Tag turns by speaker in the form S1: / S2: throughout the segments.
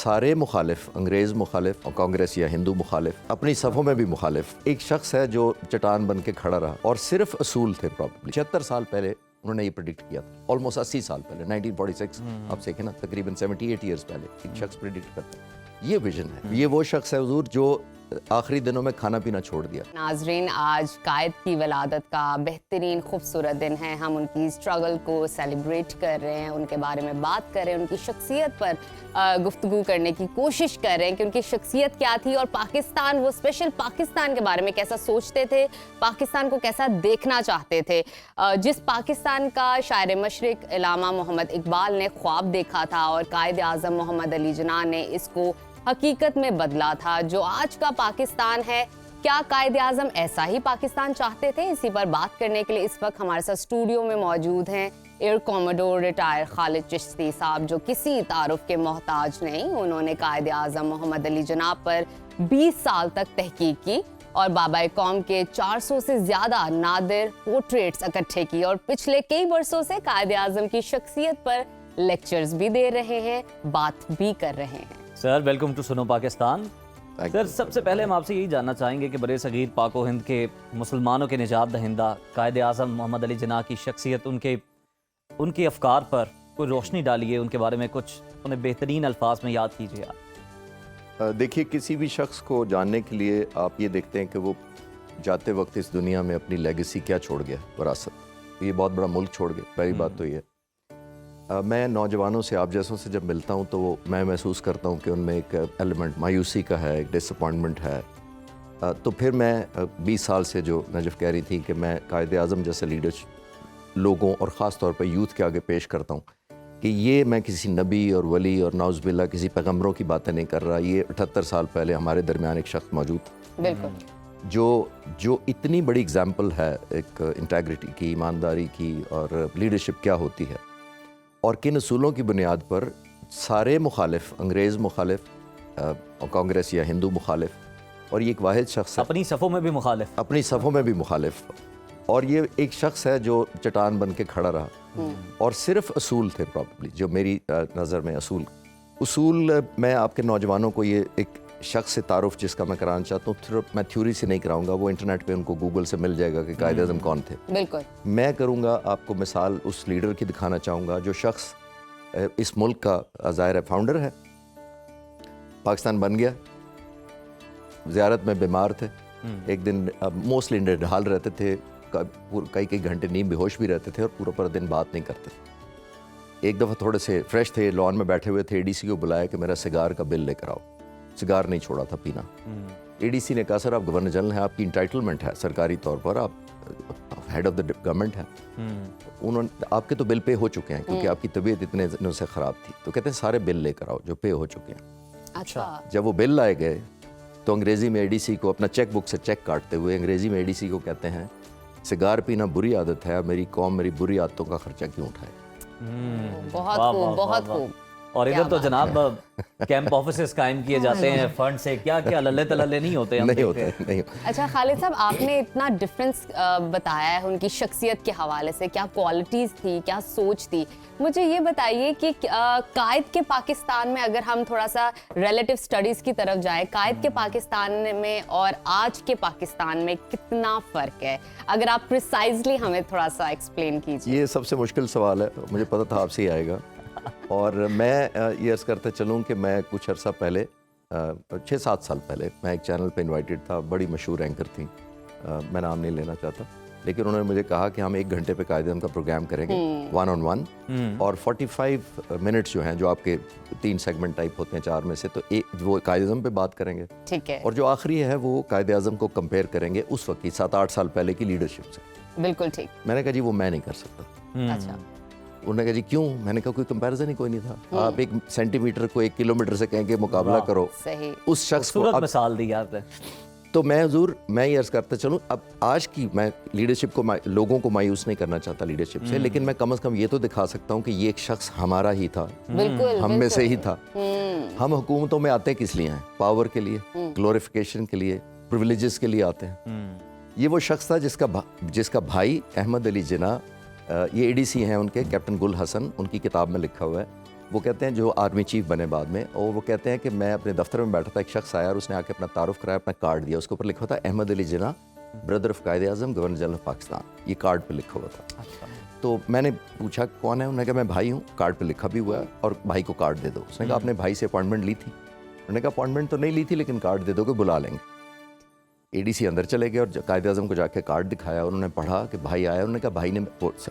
S1: سارے مخالف، انگریز مخالف اور کانگریس یا ہندو مخالف، اپنی صفوں میں بھی مخالف، ایک شخص ہے جو چٹان بن کے کھڑا رہا اور صرف اصول تھے. پرابلی 76 سال پہلے انہوں نے یہ پریڈکٹ کیا تھا، آلموسٹ 80 سال پہلے 1946. آپ دیکھیں نا، تقریباً 78 ایئرز پہلے ایک شخص پریڈکٹ کرتا ہے. یہ ویژن ہے. یہ وہ شخص ہے حضور جو آخری دنوں میں کھانا پینا چھوڑ دیا.
S2: ناظرین، آج قائد کی ولادت کا بہترین خوبصورت دن ہے. ہم ان کی اسٹرگل کو سیلیبریٹ کر رہے ہیں، ان کے بارے میں بات کر رہے ہیں، ان کی شخصیت پر گفتگو کرنے کی کوشش کر رہے ہیں کہ ان کی شخصیت کیا تھی اور پاکستان، وہ اسپیشل پاکستان کے بارے میں کیسا سوچتے تھے، پاکستان کو کیسا دیکھنا چاہتے تھے. جس پاکستان کا شاعر مشرق علامہ محمد اقبال نے خواب دیکھا تھا اور قائد اعظم محمد علی جناح نے اس کو حقیقت میں بدلا تھا، جو آج کا پاکستان ہے. کیا قائد اعظم ایسا ہی پاکستان چاہتے تھے؟ اسی پر بات کرنے کے لیے اس وقت ہمارے ساتھ اسٹوڈیو میں موجود ہیں ایئر کوموڈور ریٹائر خالد چشتی صاحب، جو کسی تعارف کے محتاج نہیں. انہوں نے قائد اعظم محمد علی جناح پر 20 سال تک تحقیق کی اور بابا قوم کے 400 سے زیادہ نادر پورٹریٹس اکٹھے کی اور پچھلے کئی برسوں سے قائد اعظم کی شخصیت پر لیکچرز بھی دے رہے ہیں، بات بھی کر رہے ہیں.
S3: سر ویلکم ٹو سنو پاکستان. سر سب سے پہلے ہم آپ سے یہی جاننا چاہیں گے کہ برے صغیر پاک و ہند کے مسلمانوں کے نجات دہندہ قائد اعظم محمد علی جناح کی شخصیت، ان کے افکار پر کوئی روشنی ڈالیے، ان کے بارے میں کچھ انہیں بہترین الفاظ میں یاد کیجیے.
S1: دیکھیے، کسی بھی شخص کو جاننے کے لیے آپ یہ دیکھتے ہیں کہ وہ جاتے وقت اس دنیا میں اپنی لیگیسی کیا چھوڑ گیا، وراثت. یہ بہت بڑا ملک چھوڑ گیا. پہلی بات تو یہ ہے. میں نوجوانوں سے، آپ جیسوں سے جب ملتا ہوں تو میں محسوس کرتا ہوں کہ ان میں ایک ایلیمنٹ مایوسی کا ہے، ایک ڈس اپوائنٹمنٹ ہے. تو پھر میں 20 سال سے، جو نجف کہہ رہی تھی کہ میں قائد اعظم جیسے لیڈر لوگوں اور خاص طور پہ یوتھ کے آگے پیش کرتا ہوں کہ یہ میں کسی نبی اور ولی اور نعوذ باللہ کسی پیغمبروں کی باتیں نہیں کر رہا. یہ 78 سال پہلے ہمارے درمیان ایک شخص موجود تھا،
S2: بالکل،
S1: جو اتنی بڑی اگزامپل ہے ایک انٹیگریٹی کی، ایمانداری کی، اور لیڈرشپ کیا ہوتی ہے، اور کن اصولوں کی بنیاد پر سارے مخالف، انگریز مخالف اور کانگریس یا ہندو مخالف، اور یہ ایک واحد شخص ہے
S3: اپنی صفوں میں بھی مخالف،
S1: اپنی صفوں میں بھی مخالف، اور یہ ایک شخص ہے جو چٹان بن کے کھڑا رہا اور صرف اصول تھے. پرابلی جو میری نظر میں اصول میں آپ کے نوجوانوں کو یہ ایک شخص سے تعارف جس کا میں کرانا چاہتا ہوں، میں تھیوری سے نہیں کراؤں گا. وہ انٹرنیٹ پہ ان کو گوگل سے مل جائے گا کہ قائد اعظم کون تھے.
S2: بالکل
S1: میں کروں گا آپ کو مثال اس لیڈر کی دکھانا چاہوں گا جو شخص اس ملک کا ظاہر ہے فاؤنڈر ہے. پاکستان بن گیا، زیارت میں بیمار تھے، ایک دن موسٹلی ڈھال رہتے تھے، کئی گھنٹے نیم بے ہوش بھی رہتے تھے اور پورا دن بات نہیں کرتے. ایک دفعہ تھوڑے سے فریش تھے، لان میں بیٹھے ہوئے تھے، اے ڈی سی کو بلایا کہ میرا سگار کا بل لے کر آؤ. سگار نہیں چھوڑا تھا پینا. اے ڈی سی نے کہا سر آپ گورنر جنرل ہیں، آپ کی انٹائٹلمنٹ ہے سرکاری طور پر، آپ ہیڈ آف دا گورنمنٹ ہیں. انہوں نے آپ کے تو بل پے ہو چکے ہیں کیونکہ آپ کی طبیعت اتنے دنوں سے خراب تھی. تو کہتے ہیں سارے بل لے کر آؤ جو پے ہو چکے ہیں.
S2: اچھا،
S1: جب وہ بل لائے گئے تو انگریزی میں اے ڈی سی کو اپنا چیک بک سے چیک کاٹتے ہوئے انگریزی میں اے ڈی سی کو کہتے ہیں سگار پینا بری عادت ہے، میری قوم میری بری عادتوں کا خرچہ کیوں اٹھائے.
S2: بہت خوب، بہت خوب.
S3: اور ادھر تو جناب کیمپ آفیسز قائم کیے جاتے ہیں فنڈ سے، کیا کیا للے تللے نہیں ہوتے.
S1: نہیں.
S2: اچھا خالد صاحب، آپ نے اتنا ڈفرینس بتایا ہے ان کی شخصیت کے حوالے سے، کیا کوالٹیز تھی، کیا سوچ تھی. مجھے یہ بتائیے کہ قائد کے پاکستان میں اگر ہم تھوڑا سا ریلیٹیو سٹڈیز کی طرف جائیں، قائد کے پاکستان میں اور آج کے پاکستان میں کتنا فرق ہے، اگر آپ پریسائزلی ہمیں تھوڑا سا ایکسپلین کیجیے.
S1: یہ سب سے مشکل سوال ہے، مجھے پتا تھا آپ سے ہی آئے گا. اور میں یہ عرض کرتے چلوں کہ میں کچھ عرصہ پہلے 6-7 سال پہلے میں ایک چینل پہ انوائٹڈ تھا. بڑی مشہور اینکر تھیں، میں نام نہیں لینا چاہتا، لیکن انہوں نے مجھے کہا کہ ہم 1 گھنٹے پہ قائد اعظم کا پروگرام کریں گے 1 on 1 اور 45 منٹس جو ہیں، جو آپ کے 3 سیگمنٹ ٹائپ ہوتے ہیں 4 میں سے، تو وہ قائد اعظم پہ بات کریں گے.
S2: ٹھیک ہے.
S1: اور جو آخری ہے وہ قائد اعظم کو کمپیئر کریں گے اس وقت کی 7-8 سال پہلے کی لیڈرشپ سے.
S2: بالکل ٹھیک.
S1: میں نے کہا جی وہ میں نہیں کر سکتا.
S2: اچھا.
S1: انہوں نے کہا جی کیوں؟ میں نے کہا کوئی کمپیریزن ہی کوئی نہیں تھا. آپ 1 سینٹی میٹر کو 1 کلومیٹر سے کہیں کہ مقابلہ کرو اس شخص کو.
S3: مثال دی آپ نے.
S1: تو میں حضور میں یہ عرض کرتا چلوں، اب آج کی میں لیڈرشپ کو، لوگوں کو مایوس نہیں کرنا چاہتا لیڈرشپ سے، لیکن میں کم از کم یہ تو دکھا سکتا ہوں کہ یہ ایک شخص ہمارا ہی تھا، ہم میں سے ہی تھا. ہم حکومتوں میں آتے کس لیے ہیں؟ پاور کے لیے، گلوریفیکیشن کے لیے، پریویلیجز کے لیے آتے ہیں. یہ وہ شخص تھا جس کا بھائی احمد علی جناح، یہ اے ڈی سی ہیں ان کے، کیپٹن گل حسن، ان کی کتاب میں لکھا ہوا ہے وہ کہتے ہیں جو آرمی چیف بنے بعد میں، اور وہ کہتے ہیں کہ میں اپنے دفتر میں بیٹھا تھا، ایک شخص آیا اور اس نے آ کے اپنا تعارف کرایا، اپنا کارڈ دیا، اس کے اوپر لکھا تھا Ahmad Ali Jinnah, brother of Quaid Azam, governor general of Pakistan, یہ کارڈ پہ لکھا ہوا تھا. تو میں نے پوچھا کون ہے، انہوں نے کہا میں بھائی ہوں، کارڈ پہ لکھا بھی ہوا ہے اور بھائی کو کارڈ دے دو. اس نے کہا آپ نے بھائی سے اپوائنٹمنٹ لی تھی؟ انہوں نے کہا اپوائنٹمنٹ تو نہیں لی تھی لیکن کارڈ دے دو کہ بلا لیں گے. اے ڈی سی اندر چلے گئے اور قائد اعظم کو جا کے کارڈ دکھایا، انہوں نے پڑھا کہ بھائی آیا. انہوں نے کہا بھائی نے،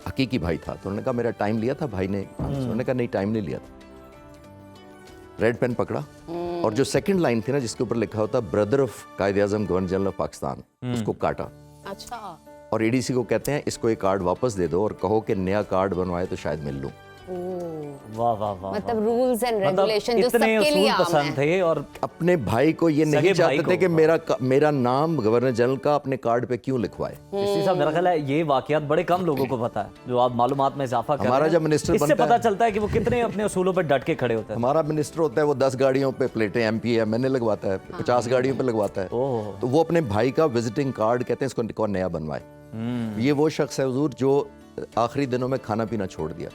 S1: حقیقی بھائی تھا، تو انہوں نے کہا میرا ٹائم لیا تھا بھائی نے؟ انہوں نے کہا نہیں ٹائم نہیں لیا تھا. ریڈ پین پکڑا اور جو سیکنڈ لائن تھی نا جس کے اوپر لکھا ہوتا brother of Quaid Azam governor general of Pakistan, اس کو کاٹا.
S2: اچھا.
S1: اور اے ڈی سی کو کہتے ہیں اس کو یہ کارڈ واپس دے دو اور کہو کہ نیا کارڈ بنوائے تو شاید مل لوں.
S3: واہ واہ واہ.
S2: مطلب رولز اینڈ
S3: مطلب
S2: ریگولیشن جو سب
S3: اتنے
S2: کے
S3: اصول
S2: لیے عام
S3: پسند
S2: ہیں.
S3: تھے اور
S1: اپنے بھائی کو یہ نہیں چاہتے تھے کہ
S3: کو.
S1: میرا نام گورنر جنرل کا اپنے کارڈ پہ کیوں لکھوائے.
S3: اسی صاحب میرا خیال ہے یہ واقعات بڑے کم لوگوں کو پتا ہے جو آپ معلومات میں اضافہ کر رہے ہیں.
S1: ہمارا جب منسٹر
S3: اس سے پتہ چلتا ہے کہ وہ کتنے اپنے اصولوں پہ ڈٹ کے کھڑے ہوتے ہیں.
S1: ہمارا منسٹر ہوتا ہے وہ 10 گاڑیوں پہ پلیٹیں ایم پی ایم این اے لگواتا ہے، 50 گاڑیوں پہ لگواتا ہے. تو وہ اپنے بھائی کا وزٹنگ کارڈ کہتے ہیں اس کو نیا بنوائے. یہ وہ شخص ہے حضور جو آخری دنوں میں کھانا پینا چھوڑ دیا.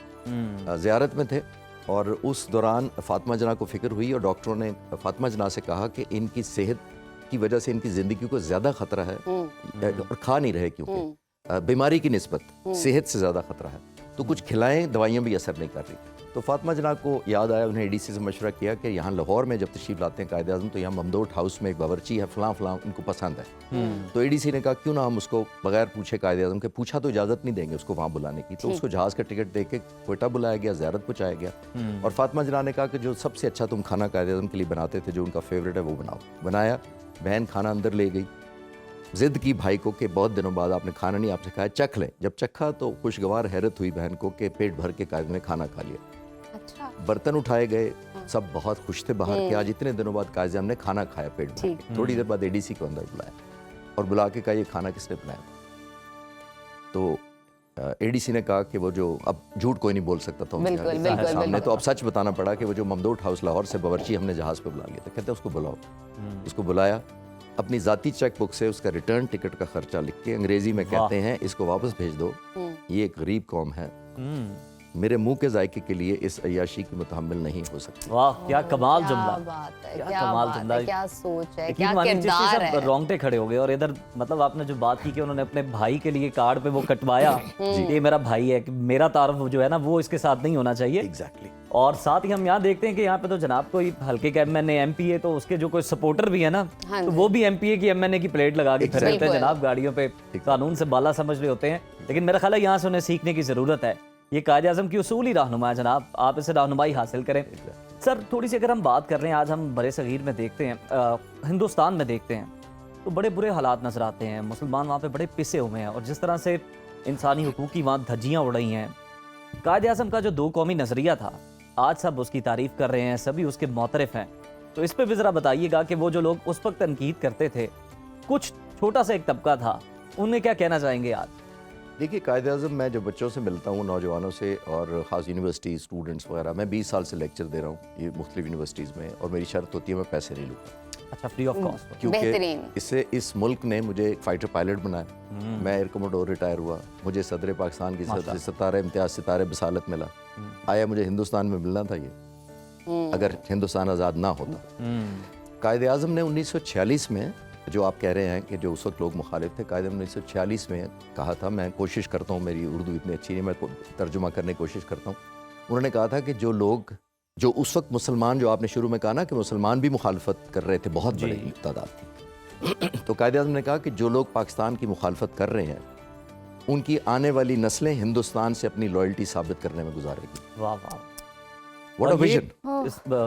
S1: زیارت میں تھے اور اس دوران فاطمہ جناح کو فکر ہوئی اور ڈاکٹروں نے فاطمہ جناح سے کہا کہ ان کی صحت کی وجہ سے ان کی زندگی کو زیادہ خطرہ ہے اور کھا نہیں رہے کیونکہ بیماری کی نسبت صحت سے زیادہ خطرہ ہے، تو کچھ کھلائیں، دوائیاں بھی اثر نہیں کر رہی. تو فاطمہ جناح کو یاد آیا، انہیں اے ڈی سی سے مشورہ کیا کہ یہاں لاہور میں جب تشریف لاتے ہیں قائد اعظم تو یہاں ممدوٹ ہاؤس میں ایک باورچی ہے فلاں فلاں ان کو پسند ہے. تو اے ڈی سی نے کہا کیوں نہ ہم اس کو بغیر پوچھے قائد اعظم کے، پوچھا تو اجازت نہیں دیں گے اس کو وہاں بلانے کی. تو اس کو جہاز کا ٹکٹ دے کے کوئٹہ بلایا گیا، زیارت پہنچایا گیا. اور فاطمہ جناح نے کہا کہ جو سب سے اچھا تم کھانا قائد اعظم کے لیے بناتے تھے، جو ان کا فیوریٹ ہے وہ بناؤ. بنایا، بہن کھانا اندر لے گئی، ضد کی بھائی کو کہ بہت دنوں بعد آپ نے کھانا نہیں، آپ سے کہا چکھ لیں. جب چکھا تو خوشگوار حیرت ہوئی بہن کو کہ پیٹ بھر کے قائد نے کھانا کھا لیا. برتن اٹھائے گئے، سب بہت خوش تھے باہر کہ آج اتنے دنوں بعد قائد اعظم نے کھانا کھایا پیٹ بھر کے. تھوڑی دیر بعد اے ڈی سی کو اندر بلایا اور بلا کے کہا یہ کھانا کس نے بنایا. تو اے ڈی سی نے کہا کہ وہ جو، اب جھوٹ کوئی نہیں بول سکتا تھا ان کے سامنے، تو اب سچ بتانا پڑا کہ وہ جو ممدوٹ ہاؤس لاہور سے باورچی ہم نے جہاز پہ بلا لیا تھا. کہتے ہیں اس کو بلاؤ. اس کو بلایا، اپنی ذاتی چیک بک سے اس کا ریٹرن ٹکٹ کا خرچہ لکھ کے انگریزی میں کہتے ہیں اس کو واپس بھیج دو، یہ ایک غریب قوم ہے، میرے منہ کے ذائقے کے لیے اس عیاشی کی متحمل نہیں ہو سکتی.
S3: واہ کیا کمال جملہ،
S2: کیا بات ہے،
S3: کیا
S2: کیا
S3: کمال
S2: بات
S3: جملہ
S2: ہے، کیا سوچ ہے،
S3: یقین
S2: کیا
S3: مانیے
S2: کردار ہے.
S3: سب رونگٹے کھڑے ہو گئے. اور ادھر مطلب آپ نے جو بات کی کہ انہوں نے اپنے بھائی کے لیے کارڈ پہ وہ کٹوایا کہ یہ میرا بھائی ہے، کہ میرا تعارف جو ہے نا وہ اس کے ساتھ نہیں ہونا چاہیے.
S1: ایگزیکٹلی.
S3: اور ساتھ ہی ہم یہاں دیکھتے ہیں کہ یہاں پہ تو جناب کوئی ہلکے کا ایم این اے، ایم پی اے، تو اس کے جو کوئی سپورٹر بھی ہے نا تو وہ بھی ایم پی اے کی، ایم این اے کی پلیٹ لگا کے پھر رہتے ہیں جناب گاڑیوں پہ، قانون سے بالا سمجھ رہے ہوتے ہیں. لیکن میرا خیال ہے یہاں سے انہیں سیکھنے کی ضرورت ہے. یہ قائد اعظم کی اصولی رہنما ہے جناب، آپ اسے رہنمائی حاصل کریں. سر تھوڑی سی اگر ہم بات کر رہے ہیں، آج ہم برے صغیر میں دیکھتے ہیں، ہندوستان میں دیکھتے ہیں تو بڑے برے حالات نظر آتے ہیں. مسلمان وہاں پہ بڑے پسے ہوئے ہیں اور جس طرح سے انسانی حقوق کی وہاں دھجیاں اڑ رہی ہیں. قائد اعظم کا جو دو قومی نظریہ تھا آج سب اس کی تعریف کر رہے ہیں، سبھی اس کے معترف ہیں. تو اس پہ بھی ذرا بتائیے گا کہ وہ جو لوگ اس وقت تنقید کرتے تھے، کچھ چھوٹا سا ایک طبقہ تھا، انہیں کیا کہنا چاہیں گے آج؟
S1: دیکھیے قائد اعظم، میں جو بچوں سے ملتا ہوں، نوجوانوں سے، اور خاص یونیورسٹی اسٹوڈنٹس وغیرہ، میں 20 سال سے لیکچر دے رہا ہوں یہ مختلف یونیورسٹیز میں، اور میری شرط ہوتی ہے میں پیسے نہیں لوں.
S3: اچھا، فری آف کاسٹ؟
S1: کیونکہ اس ملک نے مجھے ایک فائٹر پائلٹ بنایا، میں ایئر کموڈور ریٹائر ہوا، مجھے صدر پاکستان کی ستارہ امتیاز ستارہ بصالت ملا. آیا مجھے ہندوستان میں ملنا تھا یہ، اگر ہندوستان آزاد نہ ہوتا. قائد اعظم نے 1946 میں، جو آپ کہہ رہے ہیں کہ جو اس وقت لوگ مخالف تھے، قائد اعظم نے 1946 میں کہا تھا، میں کوشش کرتا ہوں، میری اردو اتنی اچھی نہیں، میں ترجمہ کرنے کی کوشش کرتا ہوں. انہوں نے کہا تھا کہ جو لوگ، جو اس وقت مسلمان، جو آپ نے شروع میں کہا نا کہ مسلمان بھی مخالفت کر رہے تھے، بہت بڑی تعداد تھی، تو قائد اعظم نے کہا کہ جو لوگ پاکستان کی مخالفت کر رہے ہیں ان کی آنے والی نسلیں ہندوستان سے اپنی لائلٹی ثابت کرنے میں گزارے گی.
S3: واہ واہ،
S1: واٹ اے ویژن.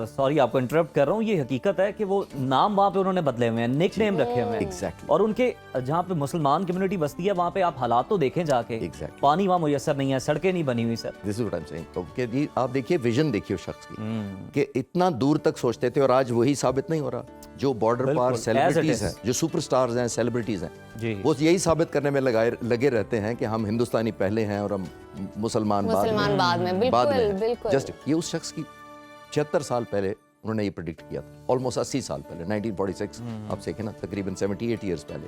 S3: سوری آپ کو انٹرپٹ کر رہا ہوں، یہ حقیقت ہے کہ وہ نام وہاں پہ انہوں نے بدلے ہوئے ہیں، نک نیم رکھے ہوئے ہیں. اور ان کے جہاں پہ مسلمان کمیونٹی بستی ہے وہاں پہ آپ حالات تو دیکھیں جا کے، پانی وہاں میسر نہیں ہے، سڑکیں نہیں بنی ہوئی. Sir
S1: this is what I am seeing کہ جی آپ دیکھیے ویژن دیکھیے اس شخص کی کہ اتنا دور تک سوچتے تھے، اور آج وہی ثابت نہیں ہو رہا. جو بارڈر پار سیلیبریٹیز ہیں، جو سپر سٹارز ہیں، سیلیبریٹیز ہیں، وہ یہی ثابت کرنے میں لگے رہتے ہیں کہ ہم ہندوستانی پہلے ہیں اور ہم مسلمان بعد میں. بالکل جسٹ یہ اس شخص کی 76 سال پہلے انہوں نے یہ پریڈکٹ کیا تھا، آلموسٹ 80 سال پہلے، 1946 آپ دیکھیں نا، تقریباً 78 ایئرز پہلے